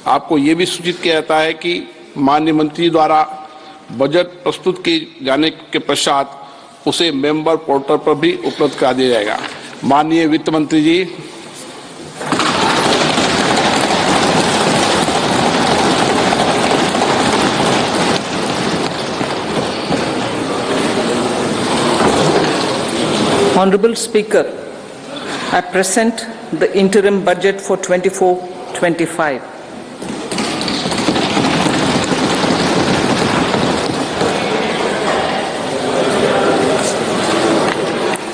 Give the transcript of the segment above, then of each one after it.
आपको ये भी सूचित किया जाता है कि माननीय मंत्री द्वारा बजट प्रस्तुत किए जाने के पश्चात उसे मेंबर पोर्टल पर भी उपलब्ध करा दिया जाएगा। माननीय वित्त मंत्री जी, Honorable Speaker, I present the interim budget for 24-25.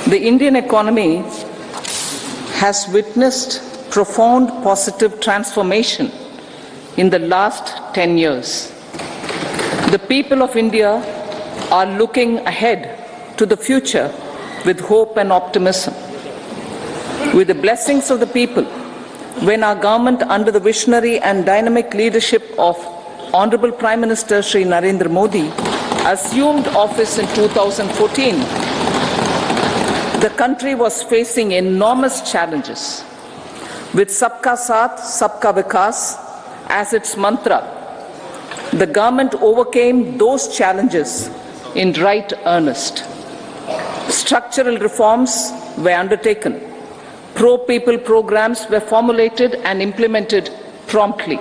The Indian economy has witnessed profound positive transformation in the last 10 years. The people of India are looking ahead to the future with hope and optimism. With the blessings of the people, when our government, under the visionary and dynamic leadership of Honorable Prime Minister Shri Narendra Modi, assumed office in 2014, the country was facing enormous challenges. With Sabka Saath, Sabka Vikas as its mantra, the government overcame those challenges in right earnest. Structural reforms were undertaken. Pro-people programs were formulated and implemented promptly.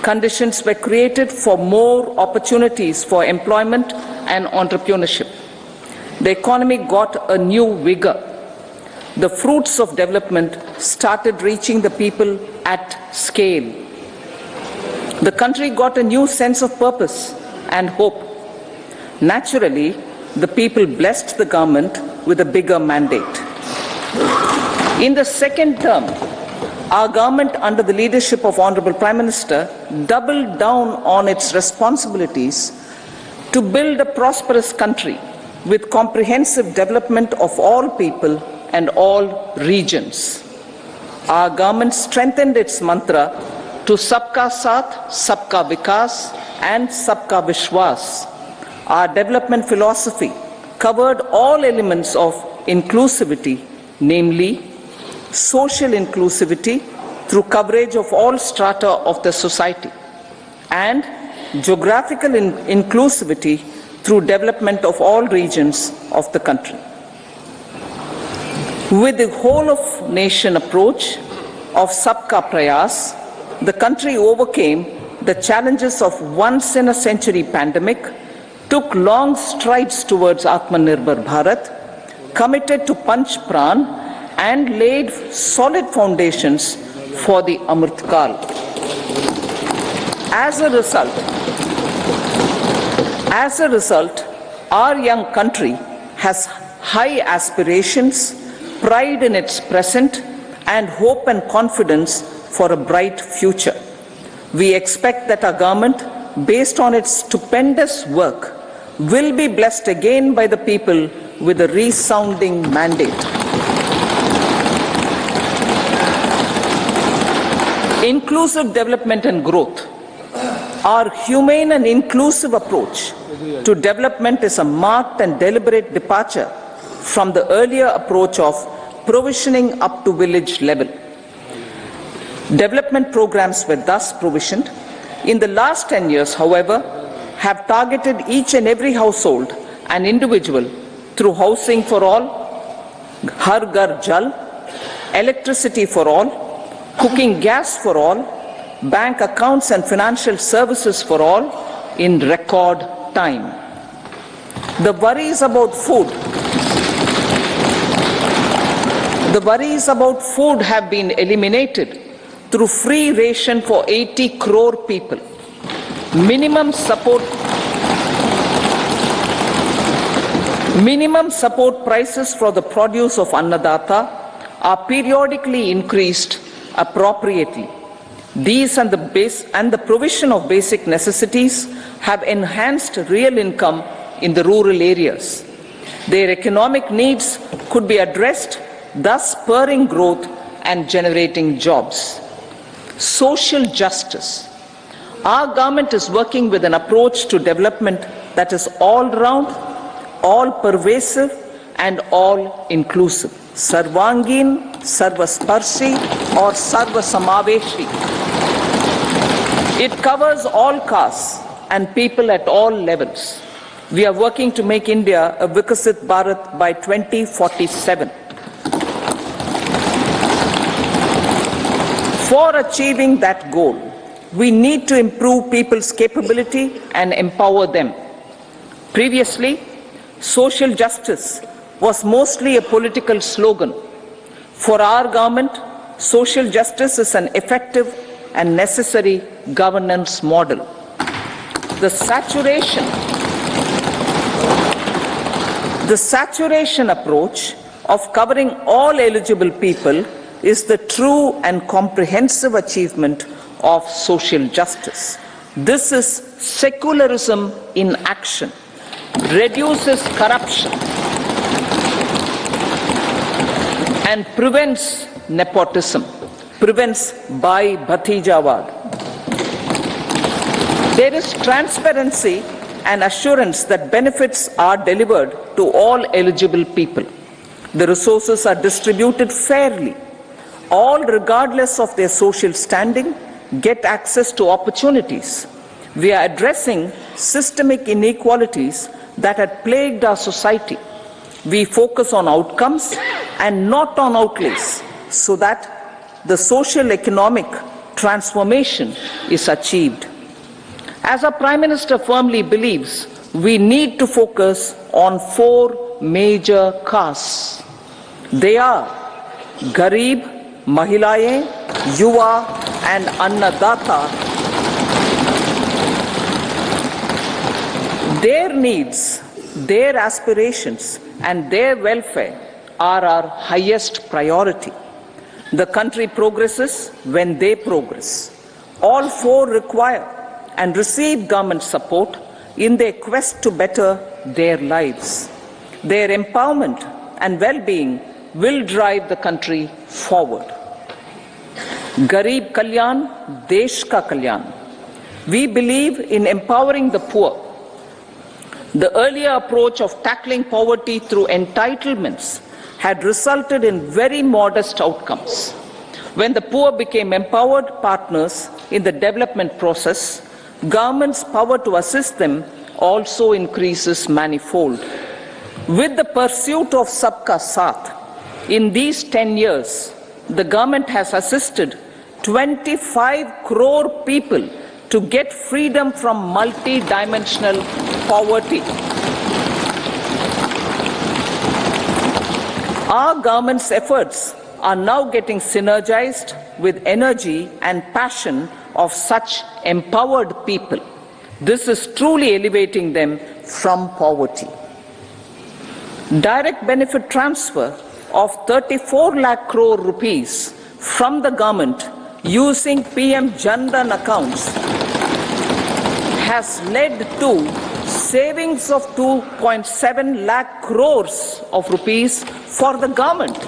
Conditions were created for more opportunities for employment and entrepreneurship. The economy got a new vigor. The fruits of development started reaching the people at scale. The country got a new sense of purpose and hope. Naturally, the people blessed the government with a bigger mandate. In the second term, our government, under the leadership of Honorable Prime Minister, doubled down on its responsibilities to build a prosperous country with comprehensive development of all people and all regions. Our government strengthened its mantra to Sabka Saath, Sabka Vikas and Sabka Vishwas. Our development philosophy covered all elements of inclusivity, namely social inclusivity through coverage of all strata of the society, and geographical inclusivity through development of all regions of the country. With the whole of nation approach of Sabka Prayas, the country overcame the challenges of once in a century pandemic, took long strides towards Atmanirbhar Bharat, committed to Panch Pran, and laid solid foundations for the Amrit Kal. As a result, our young country has high aspirations, pride in its present, and hope and confidence for a bright future. We expect that our government, based on its stupendous work, will be blessed again by the people with a resounding mandate. Inclusive development and growth. Our humane and inclusive approach to development is a marked and deliberate departure from the earlier approach of provisioning up to village level. Development programs were thus provisioned. In the last 10 years, however, have targeted each and every household and individual through housing for all, Har Ghar Jal, electricity for all, cooking gas for all, bank accounts and financial services for all in record time. The worries about food have been eliminated through free ration for 80 crore people. Minimum support prices for the produce of Annadata are periodically increased appropriately. These and the provision of basic necessities have enhanced real income in the rural areas. Their economic needs could be addressed, thus spurring growth and generating jobs. Social justice. Our government is working with an approach to development that is all-round, all-pervasive, and all-inclusive. Sarvangin, Sarvasparshi, or Sarvasamaveshi. It covers all castes and people at all levels. We are working to make India a Vikasit Bharat by 2047. For achieving that goal, we need to improve people's capability and empower them. Previously, social justice was mostly a political slogan. For our government, social justice is an effective and necessary governance model. The saturation approach of covering all eligible people is the true and comprehensive achievement of social justice. This is secularism in action, reduces corruption, and prevents nepotism, prevents Bhai Bhatijawad. There is transparency and assurance that benefits are delivered to all eligible people. The resources are distributed fairly. All, regardless of their social standing, get access to opportunities. We are addressing systemic inequalities that had plagued our society. We focus on outcomes and not on outlays so that the social economic transformation is achieved. As our Prime Minister firmly believes, we need to focus on 4 major castes. They are Garib, Mahilayeं, Yuva and Annadata. Their needs, their aspirations and their welfare are our highest priority. The country progresses when they progress. All 4 require and receive government support in their quest to better their lives. Their empowerment and well-being will drive the country forward. Garib Kalyan, Desh Ka Kalyan. We believe in empowering the poor. The earlier approach of tackling poverty through entitlements had resulted in very modest outcomes. When the poor became empowered partners in the development process, government's power to assist them also increases manifold. With the pursuit of Sabka Saath, in these 10 years, the government has assisted 25 crore people to get freedom from multi-dimensional poverty. Our government's efforts are now getting synergized with energy and passion of such empowered people. This is truly elevating them from poverty. Direct benefit transfer of 34 lakh crore rupees from the government using PM Jan Dhan accounts has led to savings of 2.7 lakh crores of rupees for the government.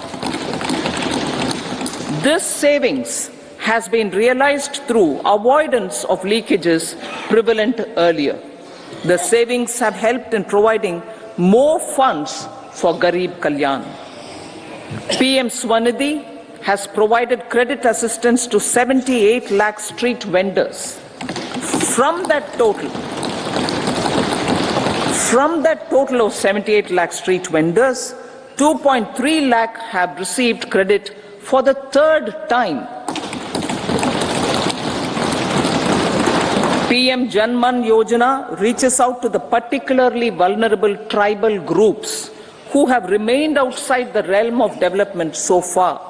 This savings has been realized through avoidance of leakages prevalent earlier. The savings have helped in providing more funds for Garib Kalyan. PM Swanidhi has provided credit assistance to 78 lakh street vendors. From that total of 78 lakh street vendors, 2.3 lakh have received credit for the 3rd time. PM Janman Yojana reaches out to the particularly vulnerable tribal groups who have remained outside the realm of development so far.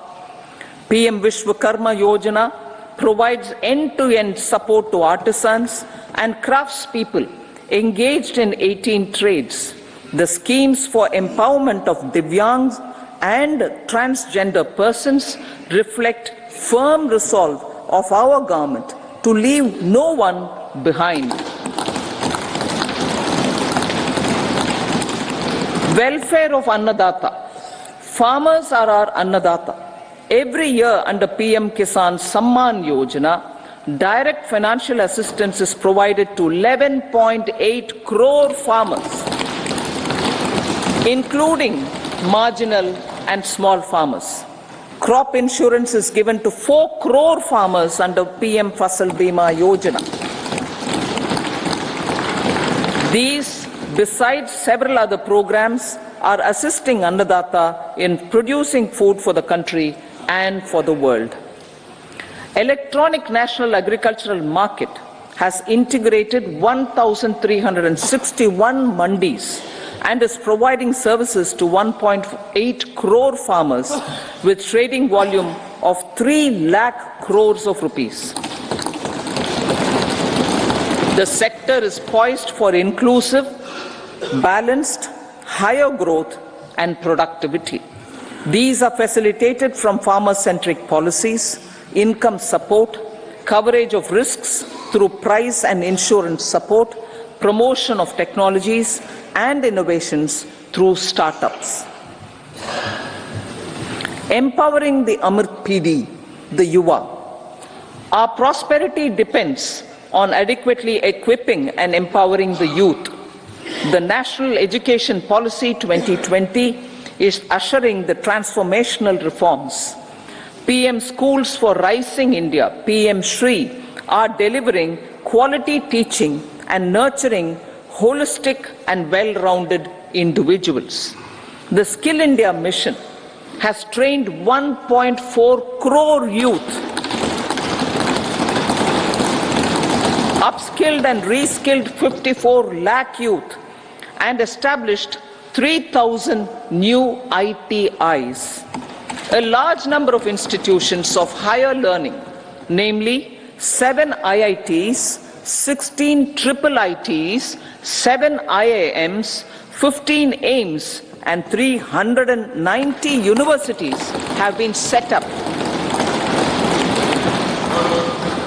PM Vishwakarma Yojana provides end-to-end support to artisans and craftspeople engaged in 18 trades. The schemes for empowerment of Divyangs and transgender persons reflect firm resolve of our government to leave no one behind. Welfare of Annadata. Farmers are our Annadata. Every year under PM Kisan Samman Yojana, direct financial assistance is provided to 11.8 crore farmers, including marginal and small farmers. Crop insurance is given to 4 crore farmers under PM Fasal Bima Yojana. These, besides several other programs, are assisting Annadata in producing food for the country and for the world. Electronic National Agricultural Market has integrated 1,361 mandis and is providing services to 1.8 crore farmers with trading volume of 3 lakh crores of rupees. The sector is poised for inclusive, balanced, higher growth and productivity. These are facilitated from farmer-centric policies, income support, coverage of risks through price and insurance support, promotion of technologies and innovations through startups. Empowering the Amrit PD, the Yuva. Our prosperity depends on adequately equipping and empowering the youth. The National Education Policy 2020 is ushering the transformational reforms. PM Schools for Rising India, PM Shri, are delivering quality teaching and nurturing holistic and well-rounded individuals. The Skill India mission has trained 1.4 crore youth, upskilled and reskilled 54 lakh youth, and established 3,000 new ITIs. A large number of institutions of higher learning, namely 7 IITs, 16 triple ITs, 7 IIMs, 15 AIMS, and 390 universities have been set up.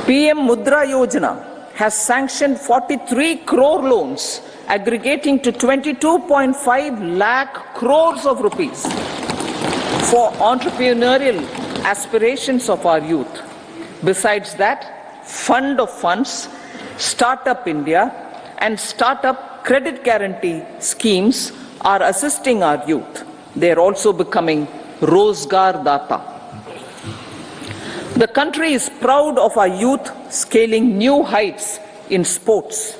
PM Mudra Yojana has sanctioned 43 crore loans aggregating to 22.5 lakh crores of rupees for entrepreneurial aspirations of our youth. Besides that, Fund of Funds, Startup India and Startup Credit Guarantee schemes are assisting our youth. They are also becoming Rozgar Data. The country is proud of our youth scaling new heights in sports.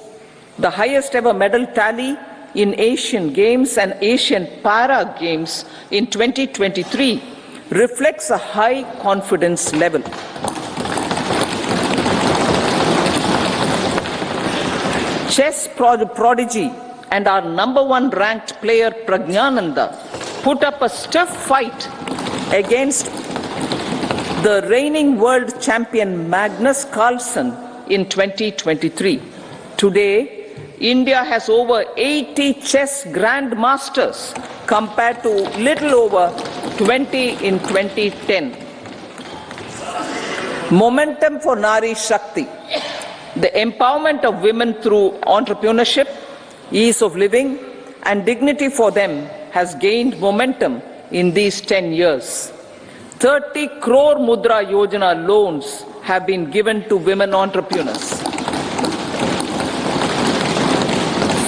The highest ever medal tally in Asian Games and Asian Para Games in 2023 reflects a high confidence level. Chess prodigy and our #1 ranked player Pragnananda put up a stiff fight against the reigning world champion Magnus Carlsen in 2023. Today, India has over 80 chess grandmasters compared to little over 20 in 2010. Momentum for Nari Shakti. The empowerment of women through entrepreneurship, ease of living, and dignity for them has gained momentum in these 10 years. 30 crore Mudra Yojana loans have been given to women entrepreneurs.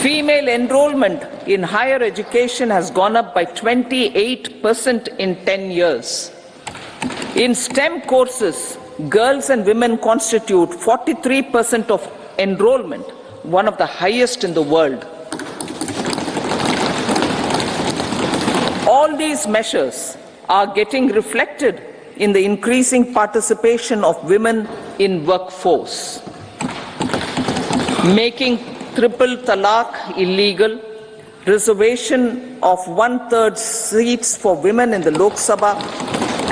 Female enrollment in higher education has gone up by 28% in 10 years. In STEM courses, girls and women constitute 43% of enrollment, one of the highest in the world. All these measures are getting reflected in the increasing participation of women in workforce. Making triple talaq illegal, reservation of 1/3 seats for women in the Lok Sabha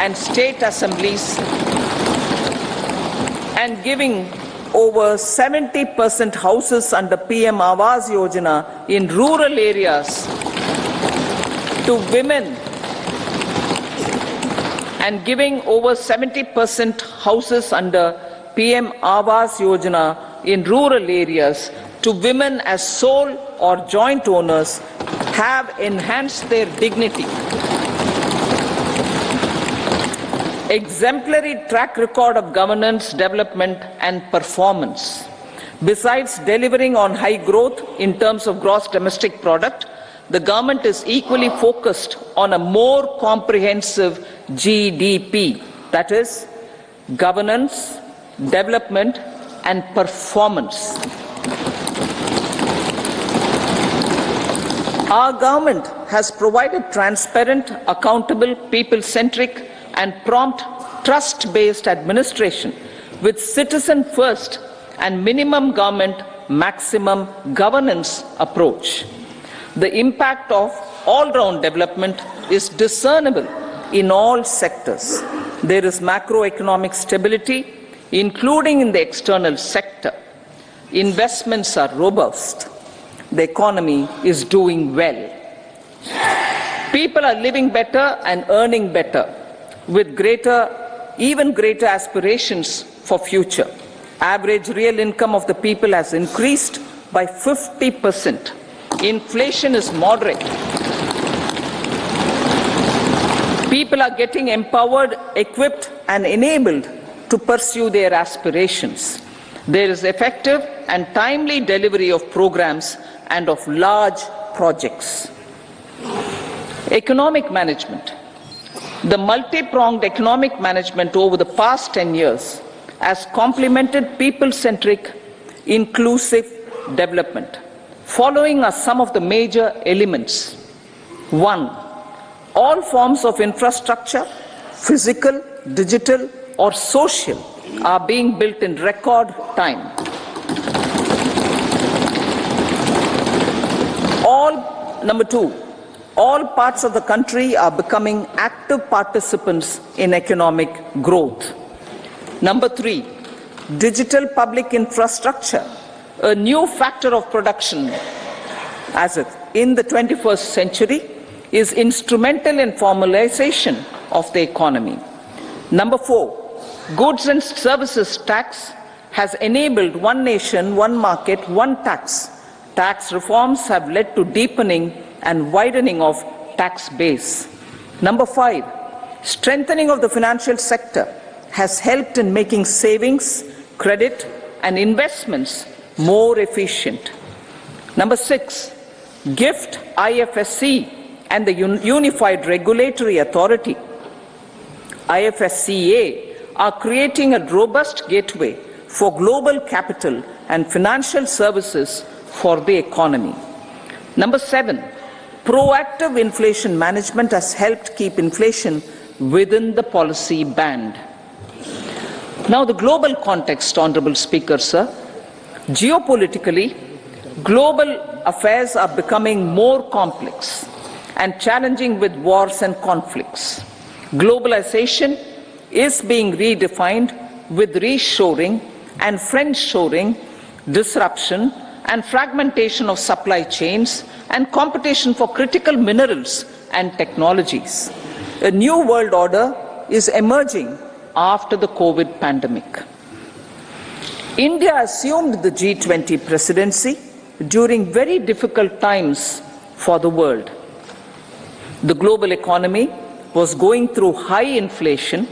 and state assemblies, and giving over 70% houses under PM Awas Yojana in rural areas to women, and giving over 70% houses under PM Awas Yojana in rural areas to women as sole or joint owners have enhanced their dignity. Exemplary track record of governance, development and performance. Besides delivering on high growth in terms of gross domestic product, the government is equally focused on a more comprehensive GDP, that is, governance, development, and performance. Our government has provided transparent, accountable, people-centric, and prompt, trust-based administration with citizen-first and minimum government, maximum governance approach. The impact of all-round development is discernible in all sectors. There is macroeconomic stability, including in the external sector. Investments are robust. The economy is doing well. People are living better and earning better, with even greater aspirations for future. Average real income of the people has increased by 50%. Inflation is moderate. People are getting empowered, equipped, and enabled to pursue their aspirations. There is effective and timely delivery of programs and of large projects. Economic management. The multi-pronged economic management over the past 10 years has complemented people-centric, inclusive development. Following are some of the major elements. 1. All forms of infrastructure, physical, digital, or social, are being built in record time. Number 2, all parts of the country are becoming active participants in economic growth. Number 3, digital public infrastructure, a new factor of production in the 21st century, is instrumental in formalization of the economy. Number 4, goods and services tax has enabled one nation, one market, one tax. Tax reforms have led to deepening and widening of tax base. Number 5, strengthening of the financial sector has helped in making savings, credit, and investments more efficient. Number 6, GIFT, IFSC, and the Unified Regulatory Authority, IFSCA, are creating a robust gateway for global capital and financial services for the economy. Number 7, proactive inflation management has helped keep inflation within the policy band. Now the global context, Honorable Speaker, sir. Geopolitically, global affairs are becoming more complex and challenging with wars and conflicts. Globalization is being redefined with reshoring and friendshoring, disruption and fragmentation of supply chains, and competition for critical minerals and technologies. A new world order is emerging after the COVID pandemic. India assumed the G20 presidency during very difficult times for the world. The global economy was going through high inflation,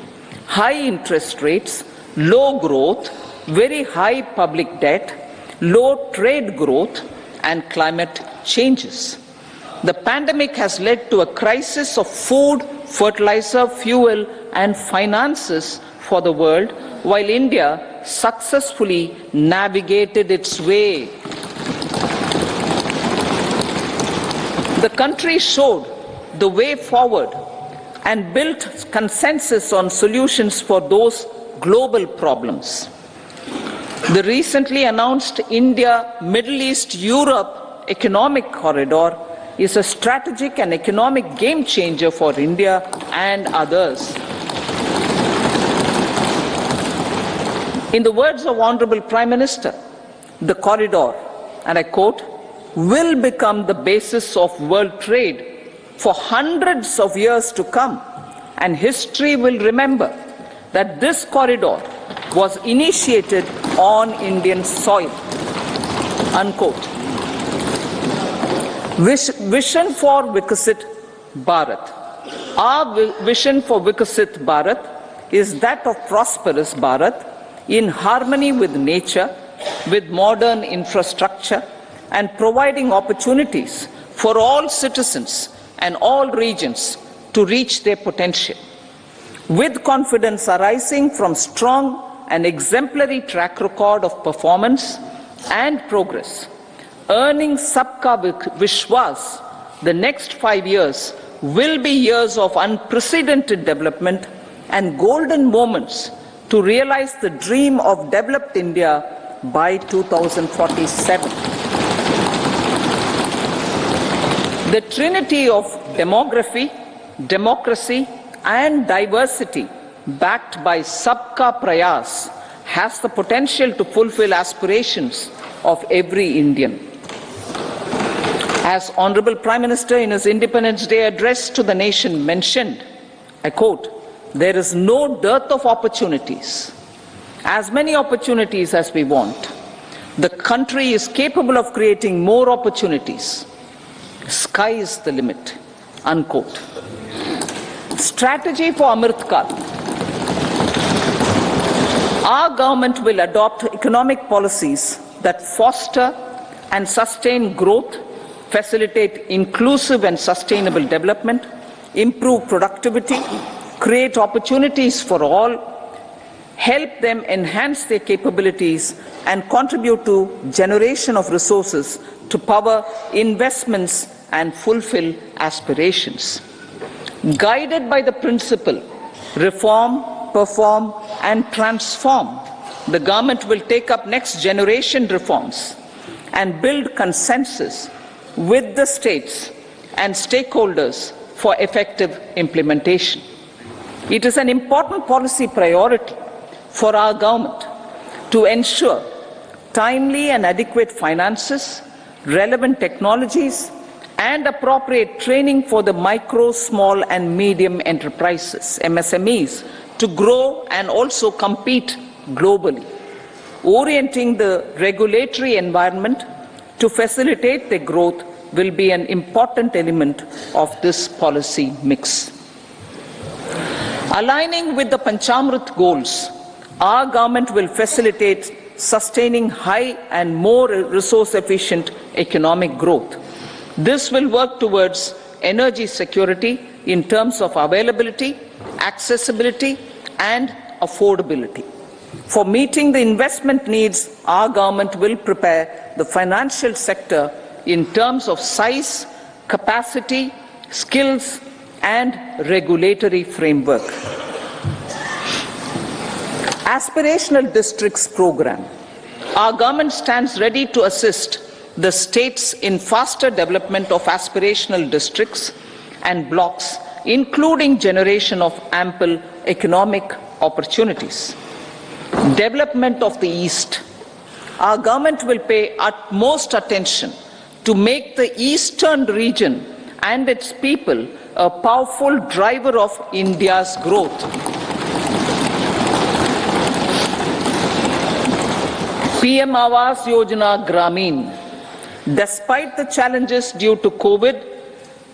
high interest rates, low growth, very high public debt, low trade growth, and climate changes. The pandemic has led to a crisis of food, fertilizer, fuel, and finances for the world, while India successfully navigated its way. The country showed the way forward and built consensus on solutions for those global problems. The recently announced India-Middle East-Europe economic corridor is a strategic and economic game changer for India and others. In the words of Honorable Prime Minister, the corridor, and I quote, will become the basis of world trade for hundreds of years to come, and history will remember that this corridor was initiated on Indian soil. Unquote. Vision for Vikasit Bharat. Our vision for Vikasit Bharat is that of prosperous Bharat in harmony with nature, with modern infrastructure, and providing opportunities for all citizens and all regions to reach their potential. With confidence arising from strong and exemplary track record of performance and progress, earning Sabka Vishwas, the next 5 years will be years of unprecedented development and golden moments to realize the dream of developed India by 2047. The trinity of demography, democracy, and diversity backed by Sabka Prayas has the potential to fulfill aspirations of every Indian. As Honorable Prime Minister in his Independence Day address to the nation mentioned, I quote, "There is no dearth of opportunities, as many opportunities as we want. The country is capable of creating more opportunities. Sky is the limit," unquote. Strategy for Amrit Kal. Our government will adopt economic policies that foster and sustain growth, facilitate inclusive and sustainable development, improve productivity, create opportunities for all, help them enhance their capabilities, and contribute to generation of resources to power investments and fulfill aspirations. Guided by the principle, reform, perform, and transform, the government will take up next generation reforms and build consensus with the states and stakeholders for effective implementation. It is an important policy priority for our government to ensure timely and adequate finances, relevant technologies, and appropriate training for the micro, small, and medium enterprises, MSMEs, to grow and also compete globally. Orienting the regulatory environment to facilitate their growth will be an important element of this policy mix. Aligning with the Panchamrit goals, our government will facilitate sustaining high and more resource-efficient economic growth. This will work towards energy security in terms of availability, accessibility, and affordability. For meeting the investment needs, our government will prepare the financial sector in terms of size, capacity, skills, and regulatory framework. Aspirational Districts Program. Our government stands ready to assist the states in faster development of aspirational districts and blocks, including generation of ample economic opportunities. Development of the East. Our government will pay utmost attention to make the eastern region and its people a powerful driver of India's growth. PM Awas Yojana Gramin. Despite the challenges due to COVID,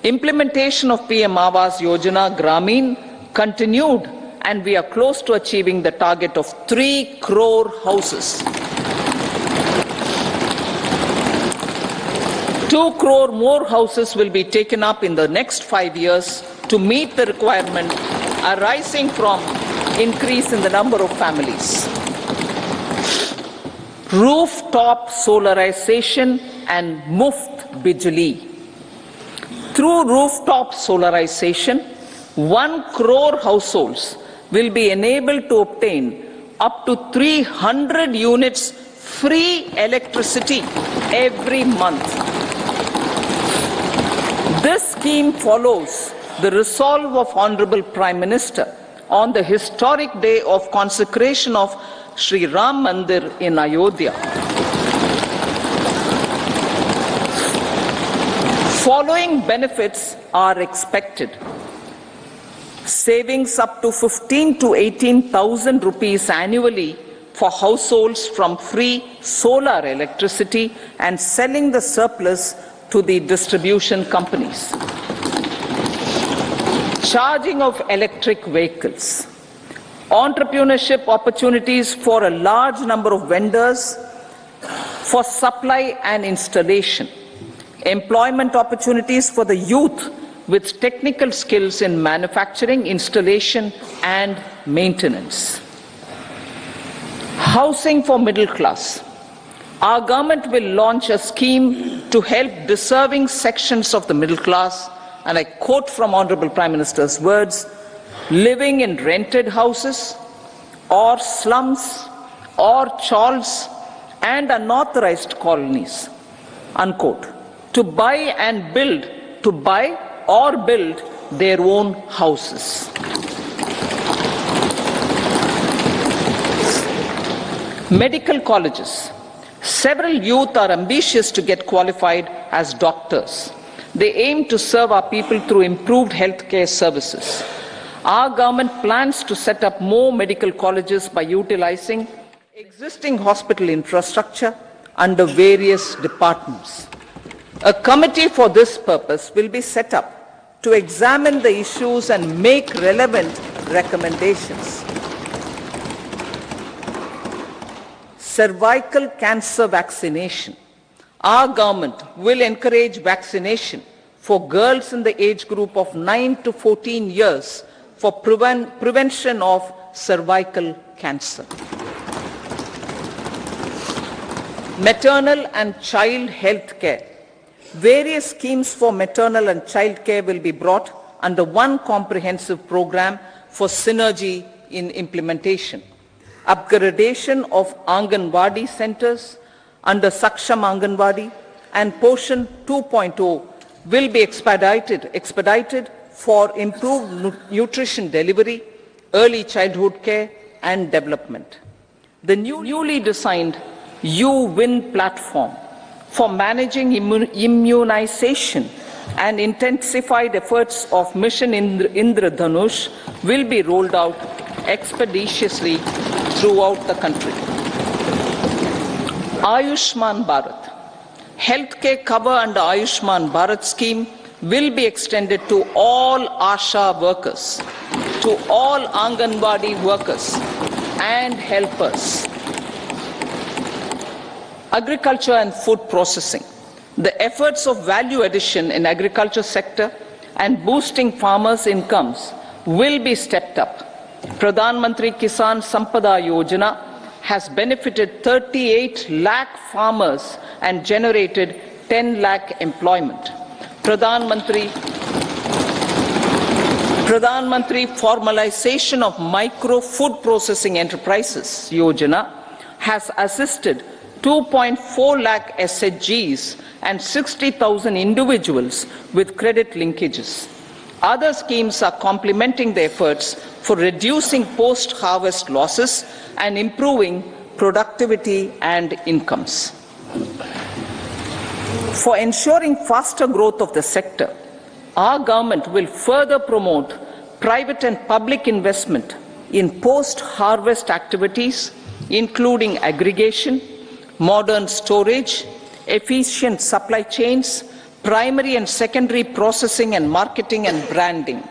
implementation of PM Awas Yojana Gramin continued, and we are close to achieving the target of 3 crore houses. 2 crore more houses will be taken up in the next 5 years to meet the requirement arising from increase in the number of families. Rooftop solarization and Muft Bijli. Through rooftop solarization, 1 crore households will be enabled to obtain up to 300 units free electricity every month. This scheme follows the resolve of Honorable Prime Minister on the historic day of consecration of Sri Ram Mandir in Ayodhya. Following benefits are expected. Savings up to 15 to 18,000 rupees annually for households from free solar electricity and selling the surplus to the distribution companies. Charging of electric vehicles. Entrepreneurship opportunities for a large number of vendors for supply and installation. employment opportunities for the youth with technical skills in manufacturing, installation and maintenance. Housing for middle class. Our government will launch a scheme to help deserving sections of the middle class, and I quote from Honorable Prime Minister's words, living in rented houses or slums or chawls and unauthorized colonies, unquote, to buy or build their own houses. Medical colleges. Several youth are ambitious to get qualified as doctors. They aim to serve our people through improved healthcare services. Our government plans to set up more medical colleges by utilizing existing hospital infrastructure under various departments. A committee for this purpose will be set up to examine the issues and make relevant recommendations. Cervical cancer vaccination. Our government will encourage vaccination for girls in the age group of 9 to 14 years for prevention of cervical cancer. Maternal and child health care. Various schemes for maternal and child care will be brought under one comprehensive program for synergy in implementation. Upgradation of Anganwadi centers under Saksham Anganwadi and Poshan 2.0 will be expedited for improved nutrition delivery, early childhood care and development. The newly designed U-Win platform for managing immunization and intensified efforts of Mission Indradhanush will be rolled out expeditiously throughout the country. Ayushman Bharat. Healthcare cover under Ayushman Bharat scheme will be extended to all ASHA workers, to all Anganwadi workers and helpers. Agriculture and food processing. The efforts of value addition in agriculture sector and boosting farmers' incomes will be stepped up. Pradhan Mantri Kisan Sampada Yojana has benefited 38 lakh farmers and generated 10 lakh employment. Pradhan Mantri formalization of micro food processing enterprises Yojana has assisted 2.4 lakh SHGs and 60,000 individuals with credit linkages. Other schemes are complementing the efforts for reducing post-harvest losses and improving productivity and incomes. For ensuring faster growth of the sector, our government will further promote private and public investment in post-harvest activities, including aggregation, modern storage, efficient supply chains, primary and secondary processing and marketing and branding.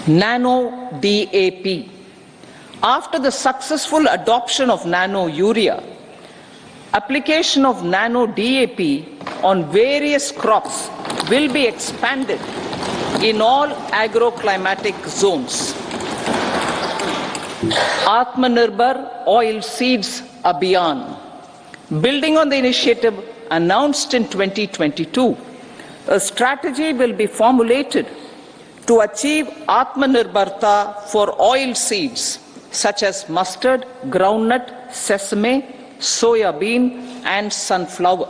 Nano DAP. After the successful adoption of nano urea, application of nano DAP on various crops will be expanded in all agroclimatic zones. Atmanirbhar Oil Seeds Abhiyan. Building on the initiative announced in 2022, a strategy will be formulated to achieve Atmanirbharta for oil seeds such as mustard, groundnut, sesame, soya bean and sunflower.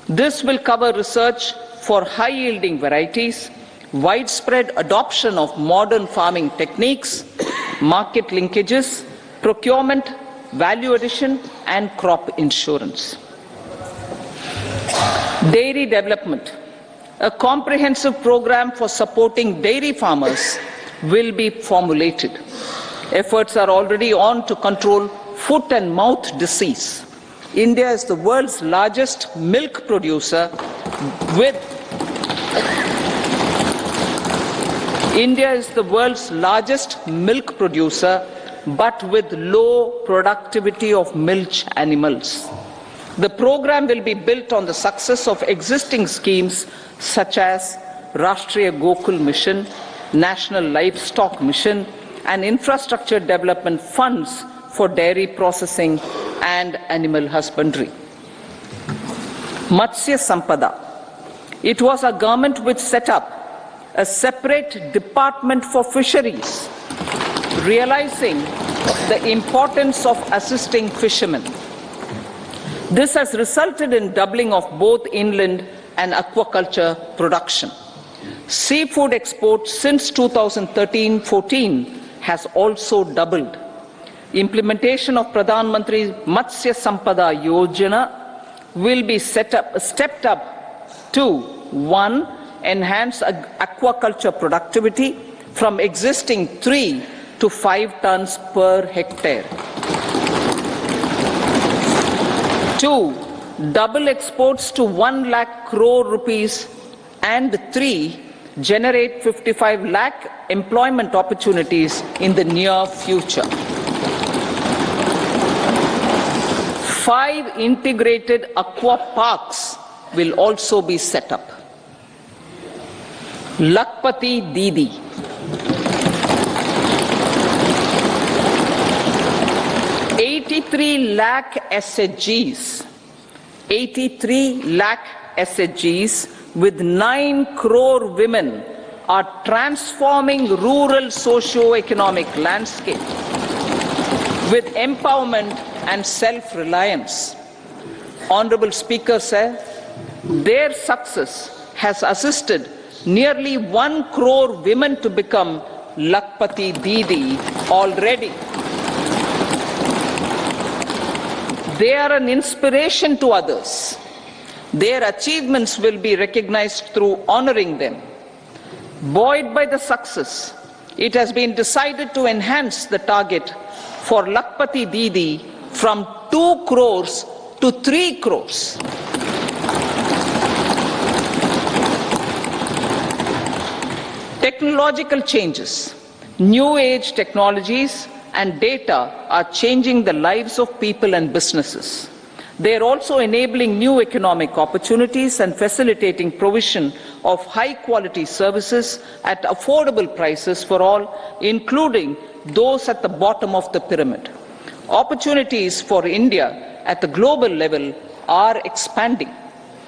This will cover research for high-yielding varieties, widespread adoption of modern farming techniques, market linkages, procurement, value addition and crop insurance. Dairy development. A comprehensive program for supporting dairy farmers will be formulated. Efforts are already on to control foot and mouth disease. India is the world's largest milk producer with but with low productivity of milch animals. The program will be built on the success of existing schemes such as Rashtriya Gokul Mission, National Livestock Mission, and infrastructure development funds for dairy processing and animal husbandry. Matsya Sampada. It was a government which set up a separate department for fisheries, realizing the importance of assisting fishermen. This has resulted in doubling of both inland and aquaculture production. Seafood exports since 2013-14 has also doubled. Implementation of Pradhan Mantri Matsya Sampada Yojana will be stepped up to 1. Enhance aquaculture productivity from existing 3 to 5 tons per hectare. 2. Double exports to 1 lakh crore rupees, and 3. Generate 55 lakh employment opportunities in the near future. 5 integrated aqua parks will also be set up. Lakpati Didi. 83 lakh SHGs. 83 lakh SHGs with 9 crore women are transforming rural socio-economic landscape with empowerment and self-reliance. Honorable Speaker said, their success has assisted nearly 1 crore women to become Lakpati Didi already. They are an inspiration to others. Their achievements will be recognized through honoring them. Buoyed by the success, it has been decided to enhance the target for Lakpati Didi from 2 crores to 3 crores. Technological changes, new age technologies and data are changing the lives of people and businesses. They are also enabling new economic opportunities and facilitating provision of high quality services at affordable prices for all, including those at the bottom of the pyramid. Opportunities for India at the global level are expanding.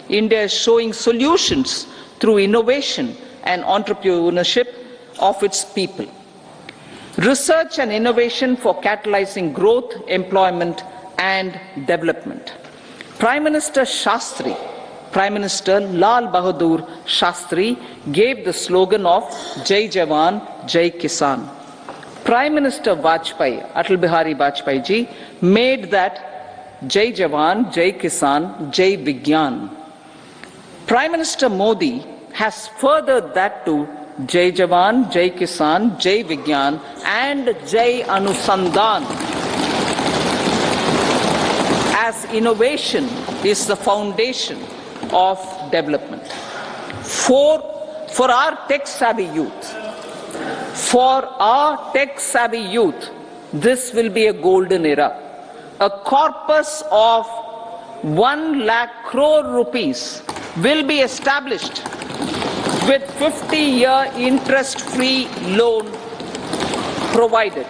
India is showing solutions through innovation and entrepreneurship of its people. Research and innovation for catalyzing growth, employment and development. Prime Minister Shastri, Prime Minister Lal Bahadur Shastri gave the slogan of Jai Jawan, Jai Kisan. Prime Minister Vajpayee, Atal Bihari Vajpayee ji, made that Jai Jawan, Jai Kisan, Jai Vigyan. Prime Minister Modi has furthered that to Jai Jawan, Jai Kisan, Jai Vigyan and Jai Anusandhan, as innovation is the foundation of development. For our tech-savvy youth, this will be a golden era. A corpus of 1 lakh crore rupees will be established with 50-year interest-free loan provided.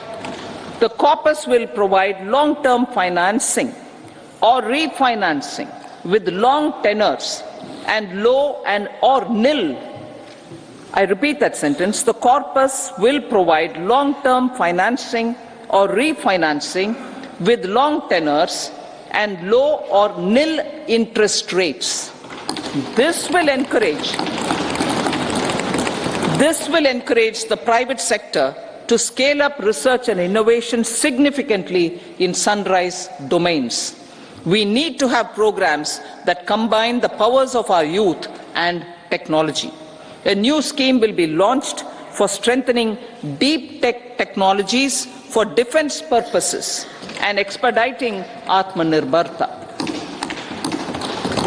The corpus will provide long-term financing or refinancing with long tenors and low and or nil. I repeat that sentence. The corpus will provide long-term financing or refinancing with long tenors and low or nil interest rates. This will encourage the private sector to scale up research and innovation significantly in sunrise domains. We need to have programs that combine the powers of our youth and technology. A new scheme will be launched for strengthening deep tech technologies for defense purposes and expediting Atmanirbharta.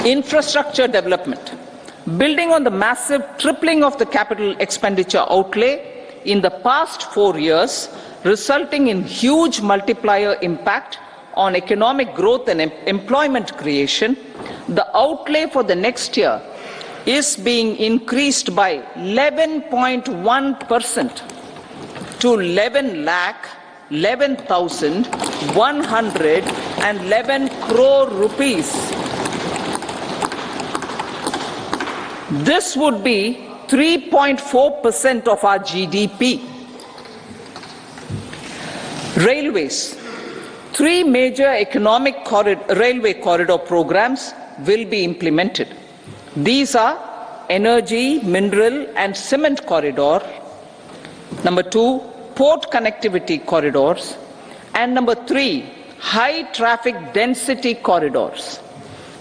Infrastructure development. Building on the massive tripling of the capital expenditure outlay in the past 4 years, resulting in huge multiplier impact on economic growth and employment creation, the outlay for the next year is being increased by 11.1% to 11,111 crore rupees. This would be 3.4% of our GDP. Railways. 3 major railway corridor programs will be implemented. These are energy, mineral and cement corridor. Number 2, port connectivity corridors. And number 3, high traffic density corridors.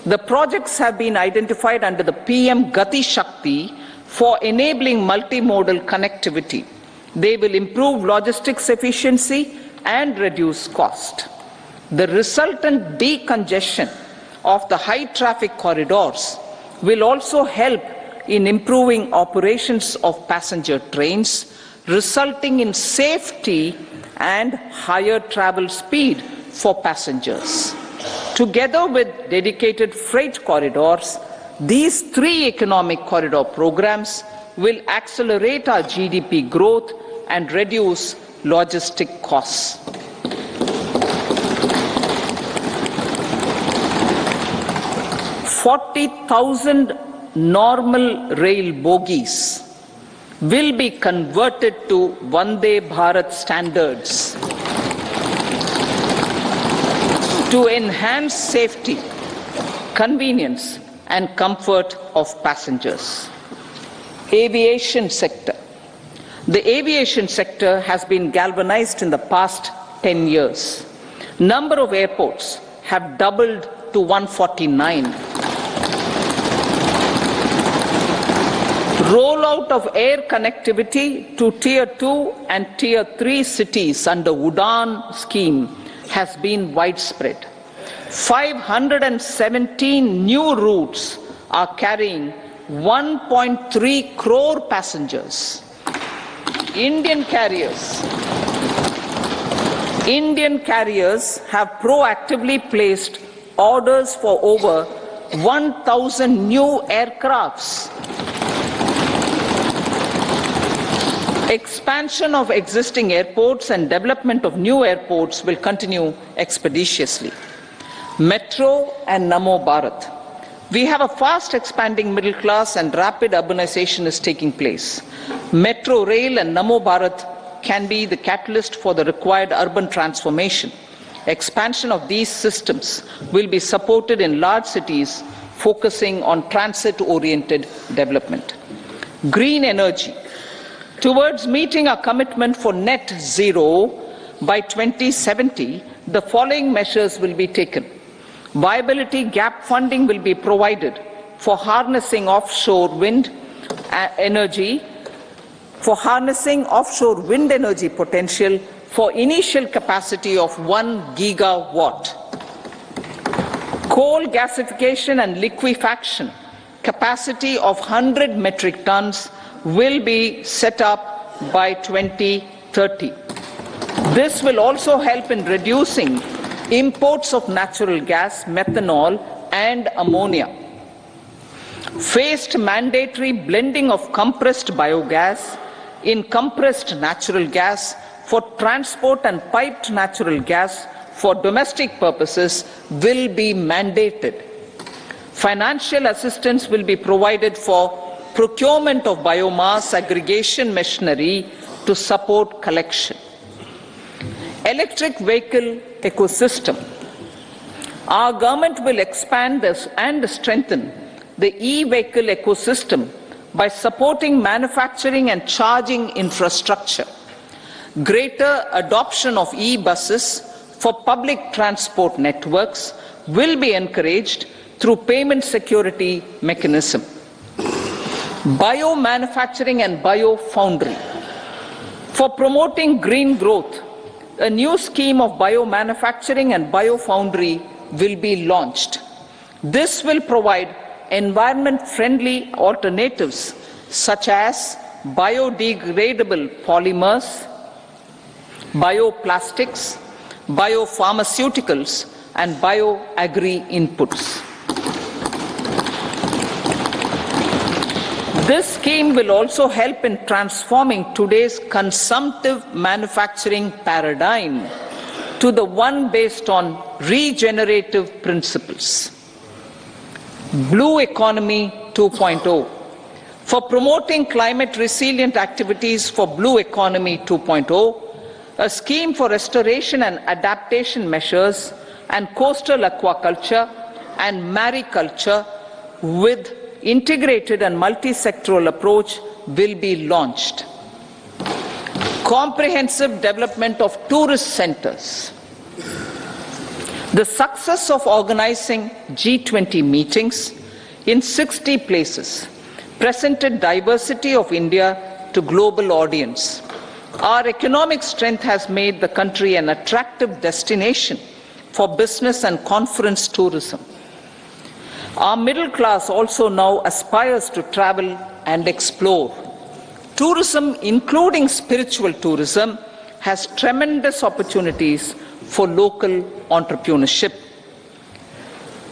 The projects have been identified under the PM Gati Shakti for enabling multimodal connectivity. They will improve logistics efficiency and reduce cost. The resultant decongestion of the high traffic corridors will also help in improving operations of passenger trains, resulting in safety and higher travel speed for passengers. Together with dedicated freight corridors, these 3 economic corridor programs will accelerate our GDP growth and reduce logistic costs. 40,000 normal rail bogies will be converted to Vande Bharat standards to enhance safety, convenience and comfort of passengers. Aviation sector. The aviation sector has been galvanized in the past 10 years. Number of airports have doubled to 149. Rollout of air connectivity to Tier 2 and Tier 3 cities under Udan scheme has been widespread. 517 new routes are carrying 1.3 crore passengers. Indian carriers have proactively placed orders for over 1,000 new aircrafts. Expansion of existing airports and development of new airports will continue expeditiously. Metro and Namo Bharat. We have a fast expanding middle class and rapid urbanization is taking place. Metro rail and Namo Bharat can be the catalyst for the required urban transformation. Expansion of these systems will be supported in large cities, focusing on transit-oriented development. Green energy. Towards meeting our commitment for net zero by 2070, the following measures will be taken. Viability gap funding will be provided for harnessing offshore wind energy potential for initial capacity of 1 gigawatt. Coal gasification and liquefaction capacity of 100 metric tons will be set up by 2030. This will also help in reducing imports of natural gas, methanol and ammonia. Phased mandatory blending of compressed biogas in compressed natural gas for transport and piped natural gas for domestic purposes will be mandated. Financial assistance will be provided for procurement of biomass aggregation machinery to support collection. Electric vehicle ecosystem. Our government will expand this and strengthen the e-vehicle ecosystem by supporting manufacturing and charging infrastructure. Greater adoption of e-buses for public transport networks will be encouraged through payment security mechanism. Biomanufacturing and biofoundry. For promoting green growth, a new scheme of biomanufacturing and biofoundry will be launched. This will provide environment-friendly alternatives such as biodegradable polymers, bioplastics, biopharmaceuticals, and bio-agri inputs. This scheme will also help in transforming today's consumptive manufacturing paradigm to the one based on regenerative principles. Blue Economy 2.0. For promoting climate resilient activities for Blue Economy 2.0, a scheme for restoration and adaptation measures and coastal aquaculture and mariculture with integrated and multi-sectoral approach will be launched. Comprehensive development of tourist centers. The success of organizing G20 meetings in 60 places presented diversity of India to global audience. Our economic strength has made the country an attractive destination for business and conference tourism. Our middle class also now aspires to travel and explore. Tourism, including spiritual tourism, has tremendous opportunities for local entrepreneurship.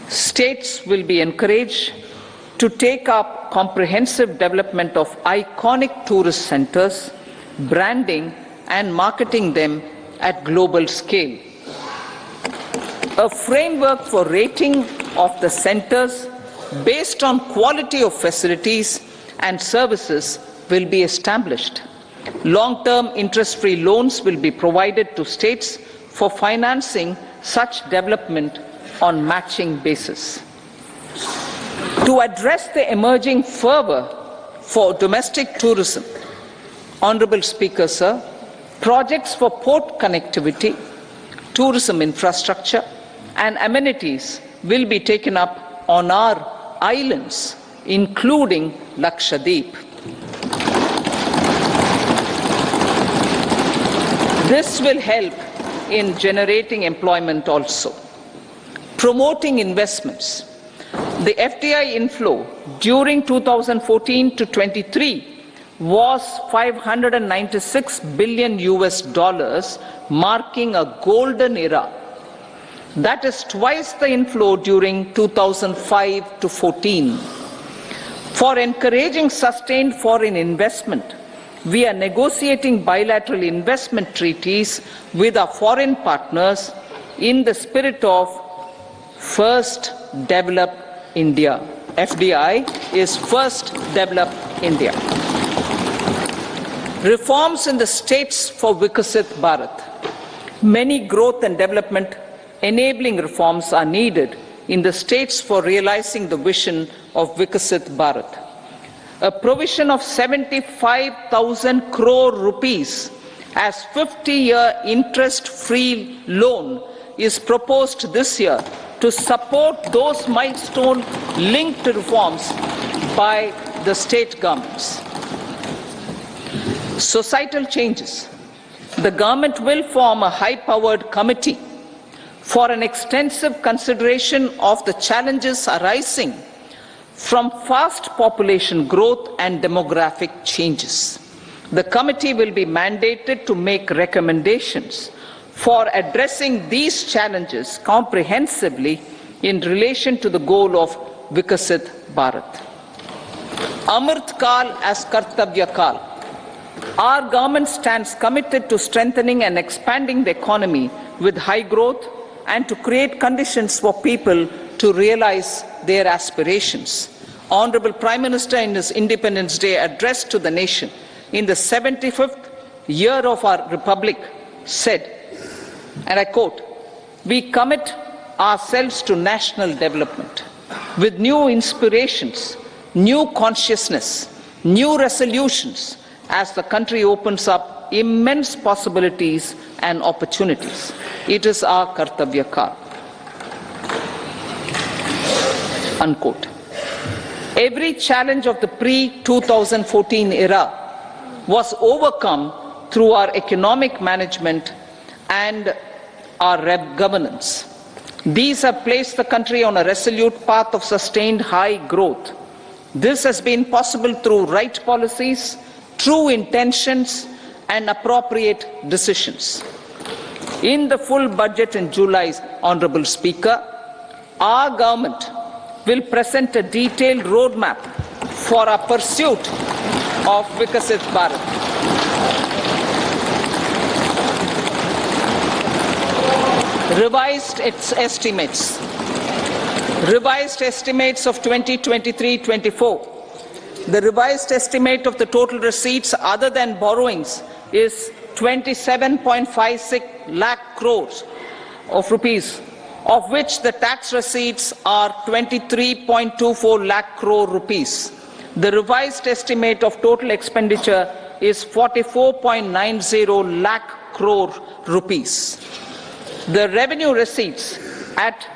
States will be encouraged to take up comprehensive development of iconic tourist centers, branding and marketing them at global scale. A framework for rating of the centers based on quality of facilities and services will be established. Long-term interest-free loans will be provided to states for financing such development on matching basis. To address the emerging fervor for domestic tourism, Honorable Speaker, sir, projects for port connectivity, tourism infrastructure, and amenities will be taken up on our islands, including Lakshadweep. This will help in generating employment also. Promoting investments. The FDI inflow during 2014 to 23 was $596 billion, marking a golden era. That is twice the inflow during 2005 to 14. For encouraging sustained foreign investment, we are negotiating bilateral investment treaties with our foreign partners in the spirit of First Develop India. FDI is First Develop India. Reforms in the states for Vikasit Bharat. Many growth and development enabling reforms are needed in the states for realizing the vision of Vikasit Bharat. A provision of 75,000 crore rupees as 50-year interest-free loan is proposed this year to support those milestone-linked reforms by the state governments. Societal changes. The government will form a high-powered committee for an extensive consideration of the challenges arising from fast population growth and demographic changes. The committee will be mandated to make recommendations for addressing these challenges comprehensively in relation to the goal of Vikasit Bharat. Amrit Kal as Kartavya Kal. Our government stands committed to strengthening and expanding the economy with high growth and to create conditions for people to realize their aspirations. Honorable Prime Minister, in his Independence Day address to the nation in the 75th year of our Republic, said, and I quote, "We commit ourselves to national development with new inspirations, new consciousness, new resolutions as the country opens up immense possibilities and opportunities. It is our Kartavya Kal." Unquote. Every challenge of the pre-2014 era was overcome through our economic management and our governance. These have placed the country on a resolute path of sustained high growth. This has been possible through right policies, true intentions, and appropriate decisions. In the full budget in July, Honorable Speaker, our government will present a detailed roadmap for our pursuit of Vikasit Bharat. Revised estimates of 2023-24. The revised estimate of the total receipts other than borrowings is 27.56 lakh crores of rupees, of which the tax receipts are 23.24 lakh crore rupees. The revised estimate of total expenditure is 44.90 lakh crore rupees. The revenue receipts at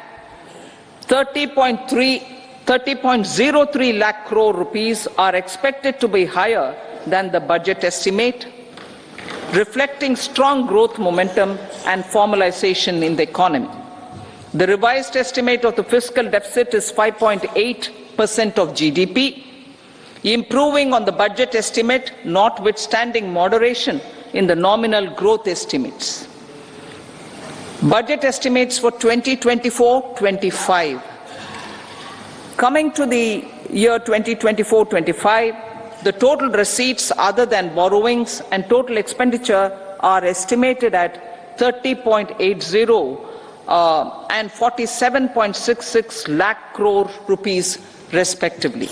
30.03 lakh crore rupees are expected to be higher than the budget estimate, reflecting strong growth momentum and formalization in the economy. The revised estimate of the fiscal deficit is 5.8% of GDP, improving on the budget estimate, notwithstanding moderation in the nominal growth estimates. Budget estimates for 2024-25. Coming to the year 2024-25, the total receipts other than borrowings and total expenditure are estimated at 30.80 and 47.66 lakh crore rupees respectively.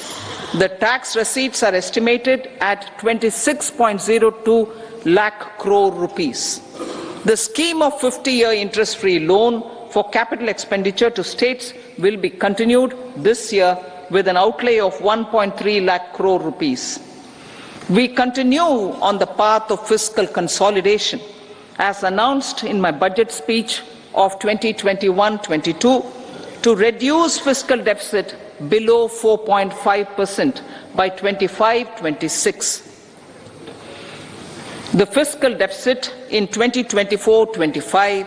The tax receipts are estimated at 26.02 lakh crore rupees. The scheme of 50-year interest-free loan for capital expenditure to states will be continued this year with an outlay of 1.3 lakh crore rupees. We continue on the path of fiscal consolidation, as announced in my budget speech of 2021-22, to reduce fiscal deficit below 4.5% by 25-26. The fiscal deficit in 2024-25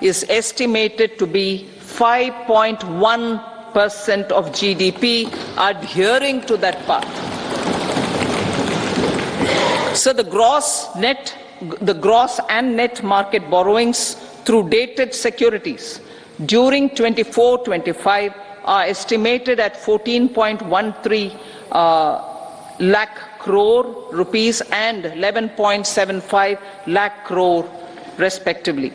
is estimated to be 5.1% of GDP, adhering to that path. So the gross and net market borrowings through dated securities during 24-25 are estimated at 14.13 lakh crore rupees and 11.75 lakh crore respectively.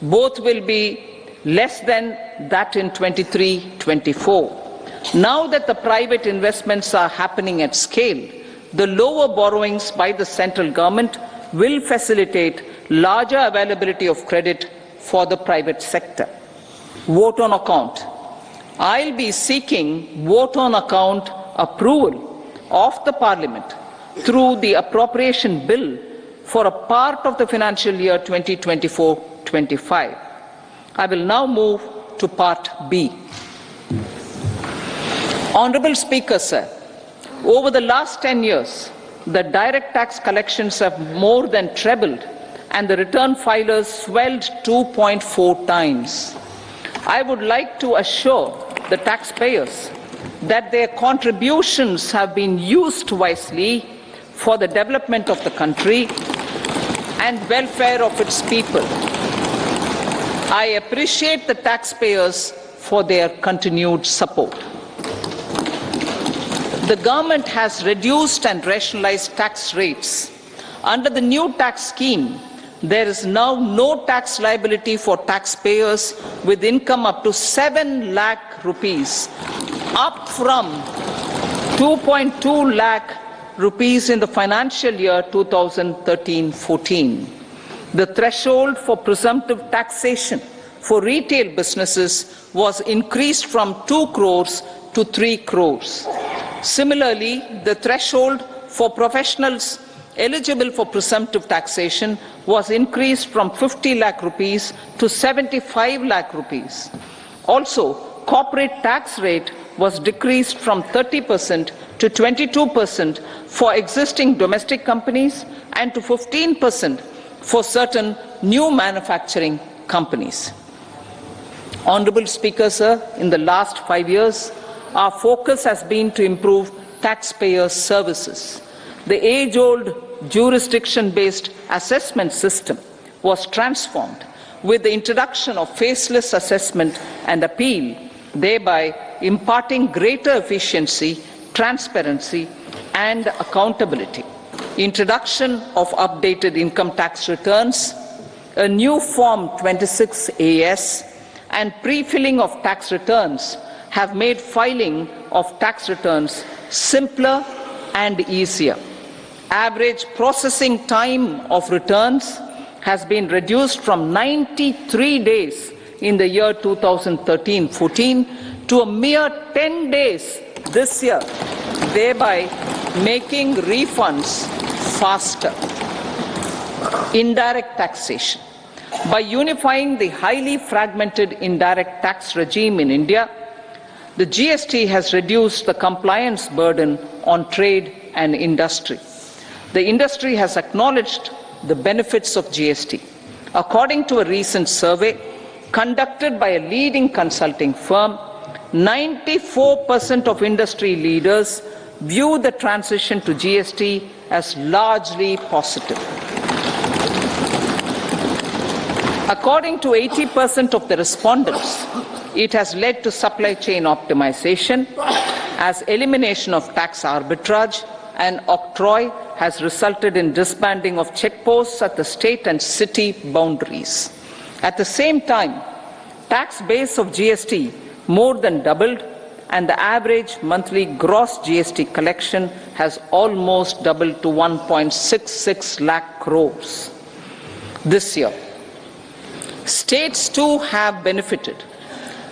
Both will be less than that in 23-24. Now that the private investments are happening at scale, the lower borrowings by the central government will facilitate larger availability of credit for the private sector. Vote on account. I'll be seeking vote on account approval of the Parliament through the appropriation bill for a part of the financial year 2024-25. I will now move to Part B. Honourable Speaker, sir, over the last 10 years, the direct tax collections have more than trebled and the return filers swelled 2.4 times. I would like to assure the taxpayers that their contributions have been used wisely for the development of the country and welfare of its people. I appreciate the taxpayers for their continued support. The government has reduced and rationalized tax rates. Under the new tax scheme, there is now no tax liability for taxpayers with income up to 7 lakh rupees, up from 2.2 lakh rupees in the financial year 2013-14. The threshold for presumptive taxation for retail businesses was increased from 2 crores to 3 crores. Similarly, the threshold for professionals eligible for presumptive taxation was increased from 50 lakh rupees to 75 lakh rupees. Also, corporate tax rate was decreased from 30% to 22% for existing domestic companies and to 15% for certain new manufacturing companies. Honourable Speaker, sir, in the last 5 years, our focus has been to improve taxpayer services. The age-old jurisdiction-based assessment system was transformed with the introduction of faceless assessment and appeal, thereby imparting greater efficiency, transparency, and accountability. Introduction of updated income tax returns, a new Form 26AS, and pre-filling of tax returns have made filing of tax returns simpler and easier. Average processing time of returns has been reduced from 93 days in the year 2013-14 to a mere 10 days this year, thereby making refunds faster. Indirect taxation. By unifying the highly fragmented indirect tax regime in India, the GST has reduced the compliance burden on trade and industry. The industry has acknowledged the benefits of GST. According to a recent survey conducted by a leading consulting firm, 94% of industry leaders view the transition to GST as largely positive. According to 80% of the respondents, it has led to supply chain optimization, as elimination of tax arbitrage and octroi has resulted in disbanding of checkposts at the state and city boundaries. At the same time, tax base of GST more than doubled, and the average monthly gross GST collection has almost doubled to 1.66 lakh crores this year. States too have benefited.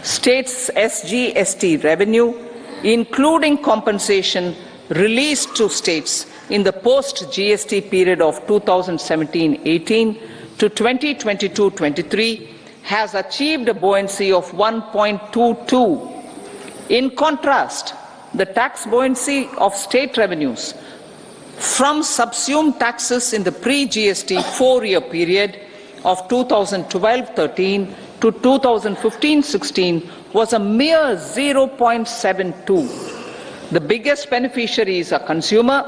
States' SGST revenue, including compensation released to states in the post-GST period of 2017-18 to 2022-23, has achieved a buoyancy of 1.22. In contrast, the tax buoyancy of state revenues from subsumed taxes in the pre-GST four-year period of 2012-13 to 2015-16 was a mere 0.72. The biggest beneficiaries are consumers,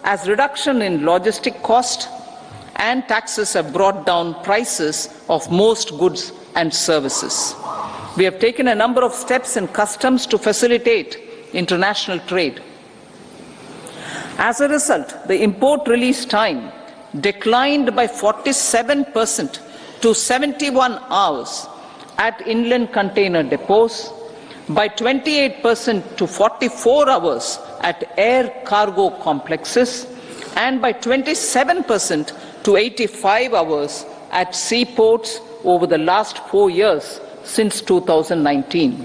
as reduction in logistic cost and taxes have brought down prices of most goods and services. We have taken a number of steps in customs to facilitate international trade. As a result, the import release time declined by 47% to 71 hours at inland container depots, by 28% to 44 hours at air cargo complexes, and by 27% to 85 hours at seaports over the last 4 years since 2019,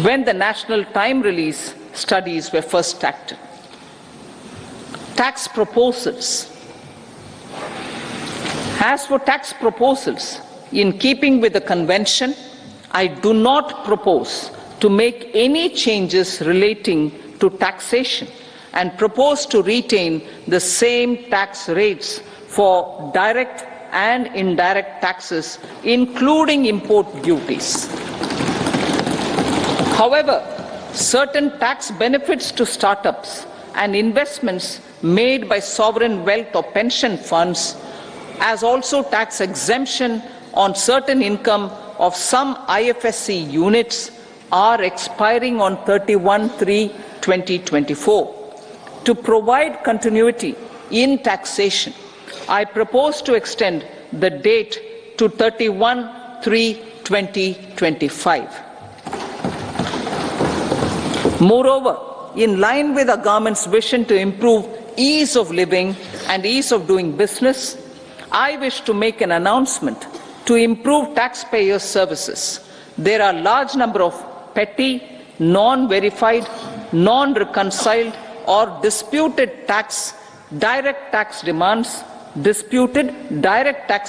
when the national time release studies were first started. Tax proposals. As for tax proposals, in keeping with the convention, I do not propose to make any changes relating to taxation and propose to retain the same tax rates for direct and indirect taxes, including import duties. However, certain tax benefits to startups and investments made by sovereign wealth or pension funds, as also tax exemption on certain income of some IFSC units, are expiring on 31/3/2024. To provide continuity in taxation, I propose to extend the date to 31/3/2025. Moreover, in line with the government's vision to improve ease of living and ease of doing business, I wish to make an announcement to improve taxpayer services. There are a large number of petty, non-verified, non-reconciled or disputed direct tax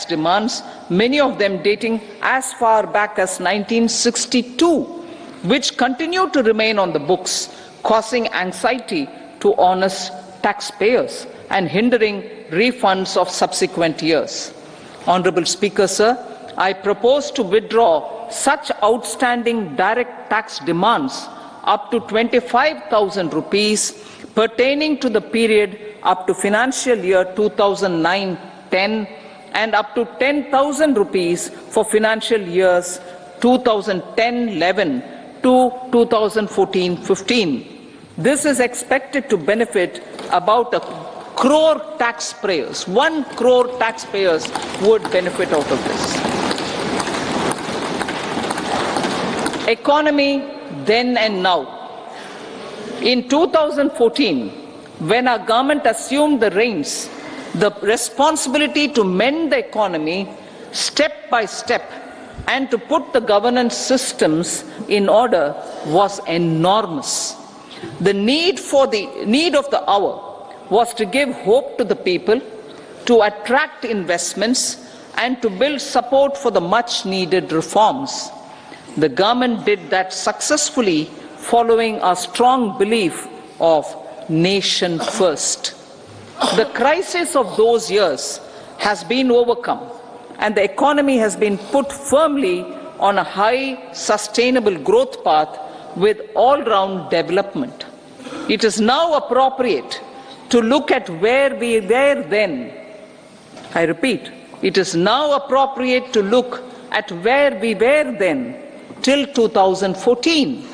demands, many of them dating as far back as 1962, which continue to remain on the books, causing anxiety to honest taxpayers and hindering refunds of subsequent years. Honorable Speaker, sir, I propose to withdraw such outstanding direct tax demands up to 25,000 rupees pertaining to the period up to financial year 2009-10 and up to 10,000 rupees for financial years 2010-11 to 2014-15. This is expected to benefit about 1 crore taxpayers. 1 crore taxpayers would benefit out of this. Economy then and now. In 2014, when our government assumed the reins, the responsibility to mend the economy step by step and to put the governance systems in order was enormous. The need of the hour was to give hope to the people, to attract investments, and to build support for the much needed reforms. The government did that successfully, following a strong belief of nation first. The crisis of those years has been overcome, and the economy has been put firmly on a high, sustainable growth path with all-round development. It is now appropriate to look at where we were then. I repeat, it is now appropriate to look at where we were then till 2014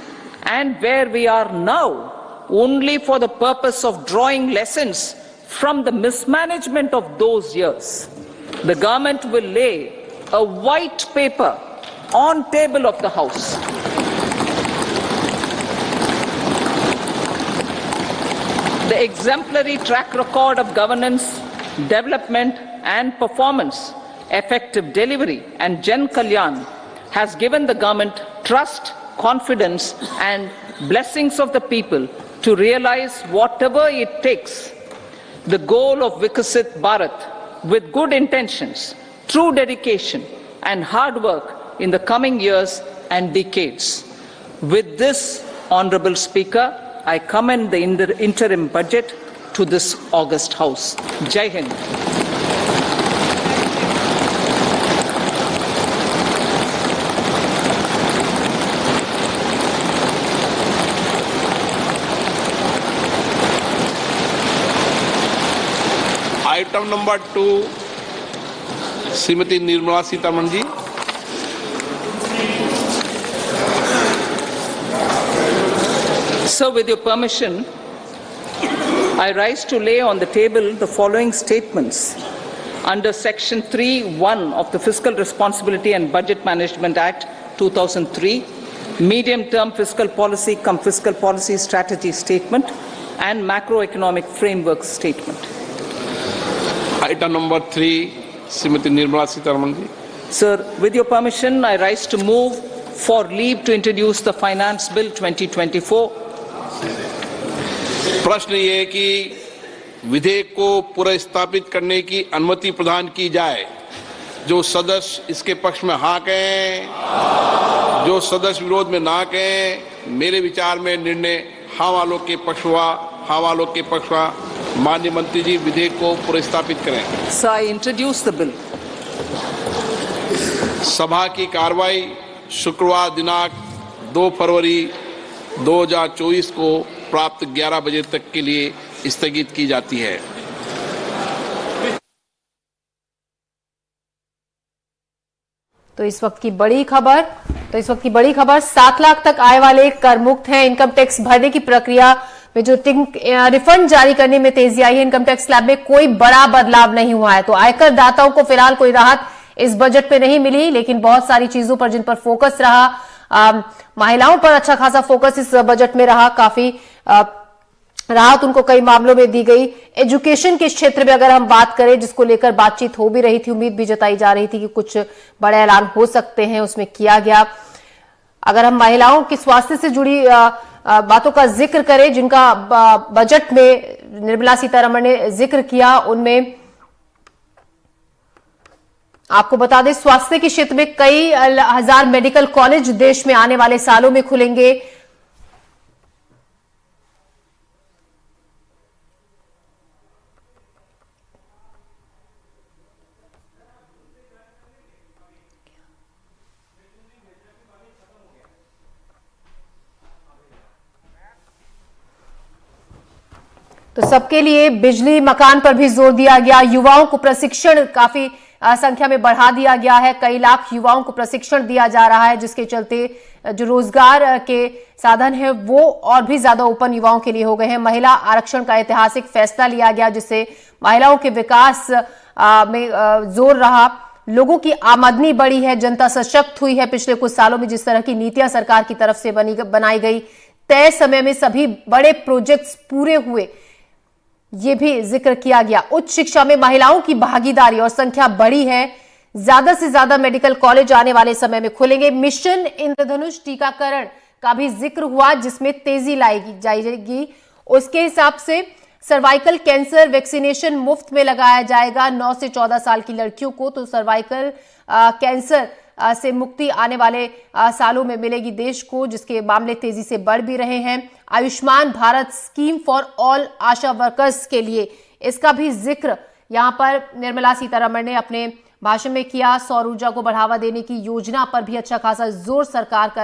and where we are now, only for the purpose of drawing lessons from the mismanagement of those years. The government will lay a white paper on table of the House. The exemplary track record of governance, development and performance, effective delivery and Jan Kalyan has given the government trust, confidence and blessings of the people to realize whatever it takes, the goal of Vikasit Bharat, with good intentions, true dedication and hard work in the coming years and decades. With this, Honorable Speaker, I commend the interim budget to this august House. Jai Hind. Item number 2 Shrimati Nirmala Sitharaman ji. So, with your permission, I rise to lay on the table the following statements under Section 3(1) of the Fiscal Responsibility and Budget Management Act 2003, Medium-Term Fiscal Policy cum Fiscal Policy Strategy Statement and Macroeconomic Framework Statement. Item number 3, Srimati Nirmala Sitharaman ji. Sir, with your permission, I rise to move for leave to introduce the Finance Bill 2024. प्रश्न ये है कि विधेयक को पुनर्स्थापित करने की अनुमति प्रदान की जाए। जो सदस्य इसके पक्ष में हाँ कहें, जो सदस्य विरोध में ना कहें। मेरे विचार में निर्णय हाँ वालों के पक्ष हुआ, हाँ वालों के पक्ष हुआ। माननीय मंत्री जी विधेयक को पुनर्स्थापित करें। So I introduce the bill. सभा की कार्रवाई शुक्रवार दिनांक 2 फरवरी 2024 को प्राप्त 11 बजे तक के लिए स्थगित की जाती है। तो इस वक्त की बड़ी खबर 7 लाख तक आय वाले कर मुक्त हैं। इनकम टैक्स भरने की प्रक्रिया में जो रिफंड जारी करने में तेजी आई है, इनकम टैक्स स्लैब में कोई बड़ा बदलाव नहीं हुआ है। तो आयकर दाताओं को फिलहाल कोई राहत इस बजट पे नहीं मिली, लेकिन बहुत सारी चीजों पर जिन पर फोकस रहा, महिलाओं पर अच्छा खासा फोकस इस बजट में रहा। काफी राहत उनको कई मामलों में दी गई। एजुकेशन के क्षेत्र में अगर हम बात करें, जिसको लेकर बातचीत हो भी रही थी, उम्मीद भी जताई जा रही थी कि कुछ बड़े ऐलान हो सकते हैं, उसमें किया गया। अगर हम महिलाओं के स्वास्थ्य से जुड़ी बातों का जिक्र करें, जिनका बजट में निर्मला सीतारमण ने जिक्र किया, उनमें आपको बता दें स्वास्थ्य के क्षेत्र में कई हजार मेडिकल कॉलेज देश में आने वाले सालों में खुलेंगे। तो सबके लिए बिजली मकान पर भी जोर दिया गया। युवाओं को प्रशिक्षण काफी संख्या में बढ़ा दिया गया है। कई लाख युवाओं को प्रशिक्षण दिया जा रहा है, जिसके चलते जो रोजगार के साधन है वो और भी ज्यादा ओपन युवाओं के लिए हो गए हैं। महिला आरक्षण का ऐतिहासिक फैसला लिया गया, जिससे महिलाओं के विकास में जोर रहा। लोगों की आमदनी बढ़ी है, जनता सशक्त हुई है। पिछले कुछ सालों में जिस तरह की नीतियां सरकार की तरफ से बनाई गई, तय समय में सभी बड़े प्रोजेक्ट्स पूरे हुए, ये भी जिक्र किया गया। उच्च शिक्षा में महिलाओं की भागीदारी और संख्या बढ़ी है। ज्यादा से ज्यादा मेडिकल कॉलेज आने वाले समय में खुलेंगे। मिशन इंद्रधनुष टीकाकरण का भी जिक्र हुआ, जिसमें तेजी लाई जाएगी। उसके हिसाब से सर्वाइकल कैंसर वैक्सीनेशन मुफ्त में लगाया जाएगा 9 से 14 साल की लड़कियों को। तो सर्वाइकल कैंसर से मुक्ति आने वाले सालों में मिलेगी देश को, जिसके मामले तेजी से बढ़ भी रहे हैं। Ayushman Bharat scheme for all Asha workers के लिए इसका भी जिक्र यहां पर निर्मला सीतारमण ने अपने भाषण में किया। सौर ऊर्जा को बढ़ावा देने की योजना पर भी अच्छा खासा जोर सरकार का